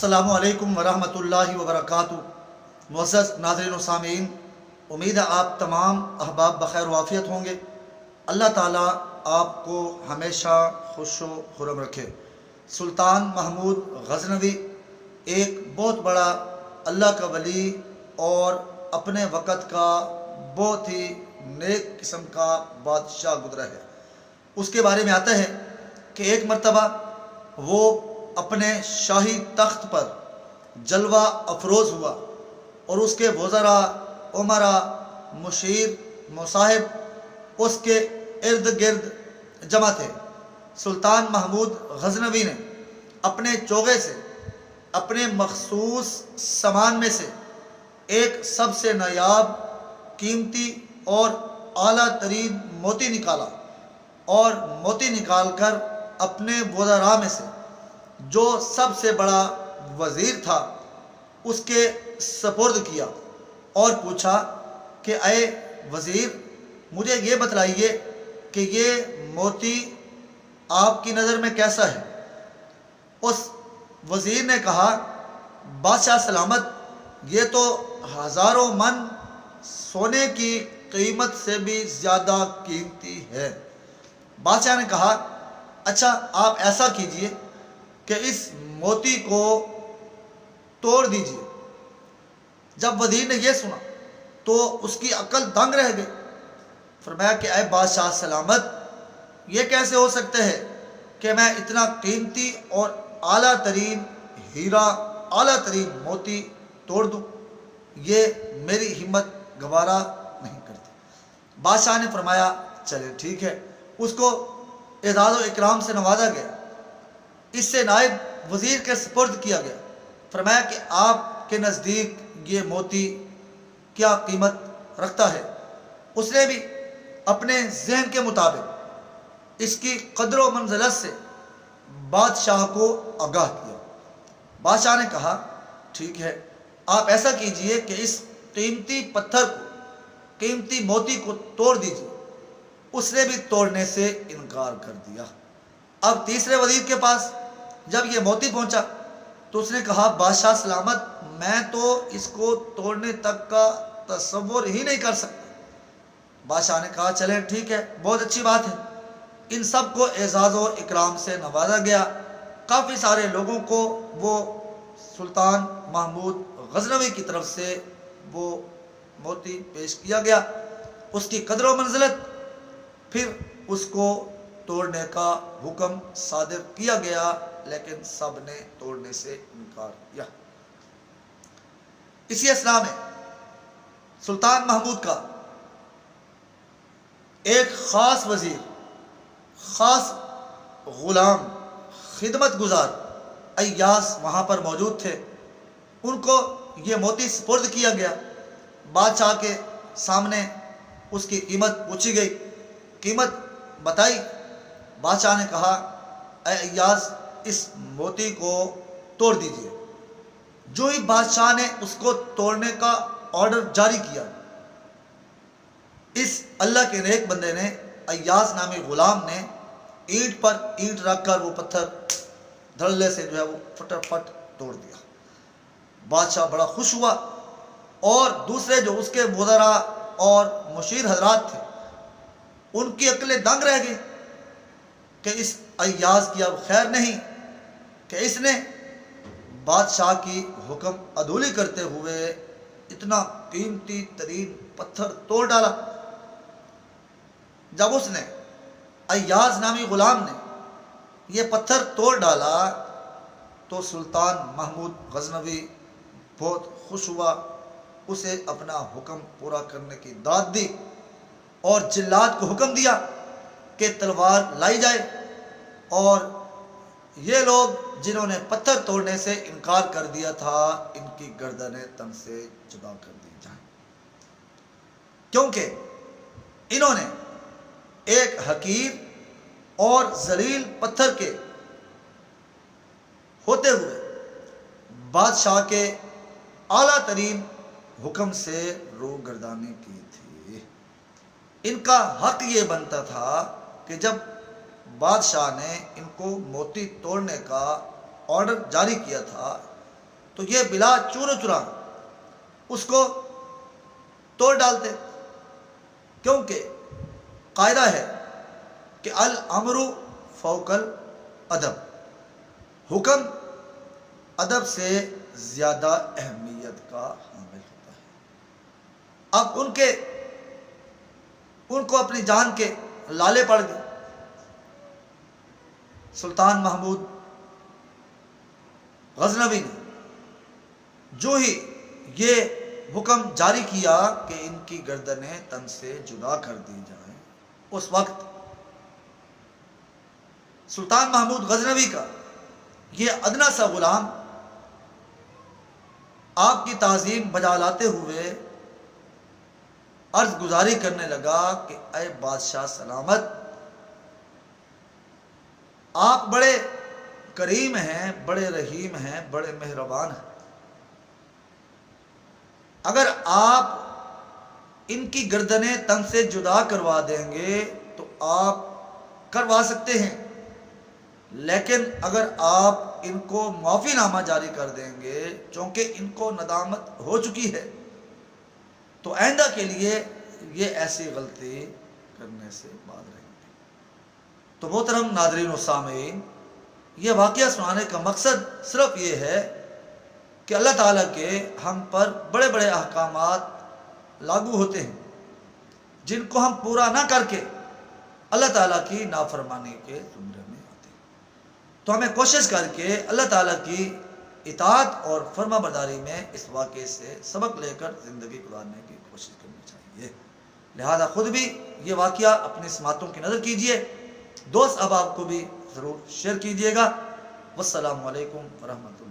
السلام علیکم ورحمۃ اللہ وبرکاتہ۔ معزز ناظرین و سامعین، امید ہے آپ تمام احباب بخیر و عافیت ہوں گے۔ اللہ تعالیٰ آپ کو ہمیشہ خوش و خرم رکھے۔ سلطان محمود غزنوی ایک بہت بڑا اللہ کا ولی اور اپنے وقت کا بہت ہی نیک قسم کا بادشاہ گزرا ہے۔ اس کے بارے میں آتا ہے کہ ایک مرتبہ وہ اپنے شاہی تخت پر جلوہ افروز ہوا اور اس کے وزراء، امراء، مشیر، مصاحب اس کے ارد گرد جمع تھے۔ سلطان محمود غزنوی نے اپنے چوغے سے اپنے مخصوص سامان میں سے ایک سب سے نایاب، قیمتی اور اعلیٰ ترین موتی نکالا اور موتی نکال کر اپنے وزراء میں سے جو سب سے بڑا وزیر تھا اس کے سپرد کیا اور پوچھا کہ اے وزیر، مجھے یہ بتلائیے کہ یہ موتی آپ کی نظر میں کیسا ہے؟ اس وزیر نے کہا، بادشاہ سلامت، یہ تو ہزاروں من سونے کی قیمت سے بھی زیادہ قیمتی ہے۔ بادشاہ نے کہا، اچھا آپ ایسا کیجئے کہ اس موتی کو توڑ دیجئے۔ جب وزیر نے یہ سنا تو اس کی عقل دنگ رہ گئی۔ فرمایا کہ اے بادشاہ سلامت، یہ کیسے ہو سکتا ہے کہ میں اتنا قیمتی اور اعلیٰ ترین ہیرا، اعلیٰ ترین موتی توڑ دوں؟ یہ میری ہمت گوارا نہیں کرتی۔ بادشاہ نے فرمایا چلے ٹھیک ہے۔ اس کو اعزاز و اکرام سے نوازا گیا، اس سے نائب وزیر کے سپرد کیا گیا۔ فرمایا کہ آپ کے نزدیک یہ موتی کیا قیمت رکھتا ہے؟ اس نے بھی اپنے ذہن کے مطابق اس کی قدر و منزلت سے بادشاہ کو آگاہ کیا۔ بادشاہ نے کہا، ٹھیک ہے، آپ ایسا کیجئے کہ اس قیمتی پتھر کو، قیمتی موتی کو توڑ دیجئے۔ اس نے بھی توڑنے سے انکار کر دیا۔ اب تیسرے وزیر کے پاس جب یہ موتی پہنچا تو اس نے کہا، بادشاہ سلامت، میں تو اس کو توڑنے تک کا تصور ہی نہیں کر سکتا۔ بادشاہ نے کہا چلیں ٹھیک ہے، بہت اچھی بات ہے۔ ان سب کو اعزاز و اکرام سے نوازا گیا۔ کافی سارے لوگوں کو وہ سلطان محمود غزنوی کی طرف سے وہ موتی پیش کیا گیا، اس کی قدر و منزلت، پھر اس کو توڑنے کا حکم صادر کیا گیا، لیکن سب نے توڑنے سے انکار کیا۔ اسی اسنا میں سلطان محمود کا ایک خاص وزیر، خاص غلام، خدمت گزار ایاس وہاں پر موجود تھے۔ ان کو یہ موتی سپرد کیا گیا۔ بادشاہ کے سامنے اس کی قیمت پوچھی گئی، قیمت بتائی۔ بادشاہ نے کہا، اے ایاز، اس موتی کو توڑ دیجئے۔ جو ہی بادشاہ نے اس کو توڑنے کا آرڈر جاری کیا، اس اللہ کے نیک بندے نے، ایاز نامی غلام نے، اینٹ پر اینٹ رکھ کر وہ پتھر دھڑلے سے جو ہے وہ فٹافٹ توڑ دیا۔ بادشاہ بڑا خوش ہوا اور دوسرے جو اس کے وزراء اور مشیر حضرات تھے ان کی عقلیں دنگ رہ گئی کہ اس ایاز کی اب خیر نہیں کہ اس نے بادشاہ کی حکم عدولی کرتے ہوئے اتنا قیمتی ترین پتھر توڑ ڈالا۔ جب اس نے، ایاز نامی غلام نے، یہ پتھر توڑ ڈالا تو سلطان محمود غزنوی بہت خوش ہوا، اسے اپنا حکم پورا کرنے کی داد دی اور جلاد کو حکم دیا کہ تلوار لائی جائے اور یہ لوگ جنہوں نے پتھر توڑنے سے انکار کر دیا تھا ان کی گردنیں تن سے جدا کر دی جائیں، کیونکہ انہوں نے ایک حقیر اور ذلیل پتھر کے ہوتے ہوئے بادشاہ کے اعلیٰ ترین حکم سے روگردانی کی تھی۔ ان کا حق یہ بنتا تھا کہ جب بادشاہ نے ان کو موتی توڑنے کا آرڈر جاری کیا تھا تو یہ بلا چور و چرا اس کو توڑ ڈالتے، کیونکہ قاعدہ ہے کہ الامر فوق الادب، حکم ادب سے زیادہ اہمیت کا حامل ہوتا ہے۔ اب ان کو اپنی جان کے لالے پڑ گئے۔ سلطان محمود غزنوی نے جو ہی یہ حکم جاری کیا کہ ان کی گردنیں تن سے جدا کر دی جائیں، اس وقت سلطان محمود غزنوی کا یہ ادنا سا غلام آپ کی تعظیم بجا لاتے ہوئے عرض گزاری کرنے لگا کہ اے بادشاہ سلامت، آپ بڑے کریم ہیں، بڑے رحیم ہیں، بڑے مہربان ہیں، اگر آپ ان کی گردنیں تن سے جدا کروا دیں گے تو آپ کروا سکتے ہیں، لیکن اگر آپ ان کو معافی نامہ جاری کر دیں گے، چونکہ ان کو ندامت ہو چکی ہے، تو آئندہ کے لیے یہ ایسی غلطی کرنے سے باز رہیں گے۔ تو محترم ناظرین و سامعین، یہ واقعہ سنانے کا مقصد صرف یہ ہے کہ اللہ تعالیٰ کے ہم پر بڑے بڑے احکامات لاگو ہوتے ہیں جن کو ہم پورا نہ کر کے اللہ تعالیٰ کی نافرمانی کے زمرے میں آتے ہیں۔ تو ہمیں کوشش کر کے اللہ تعالیٰ کی اطاعت اور فرما برداری میں اس واقعے سے سبق لے کر زندگی گزارنے کی کوشش کرنی چاہیے۔ لہذا خود بھی یہ واقعہ اپنی سماعتوں کی نظر کیجئے، دوست احباب کو بھی ضرور شیئر کیجئے گا۔ والسلام علیکم ورحمۃ اللہ۔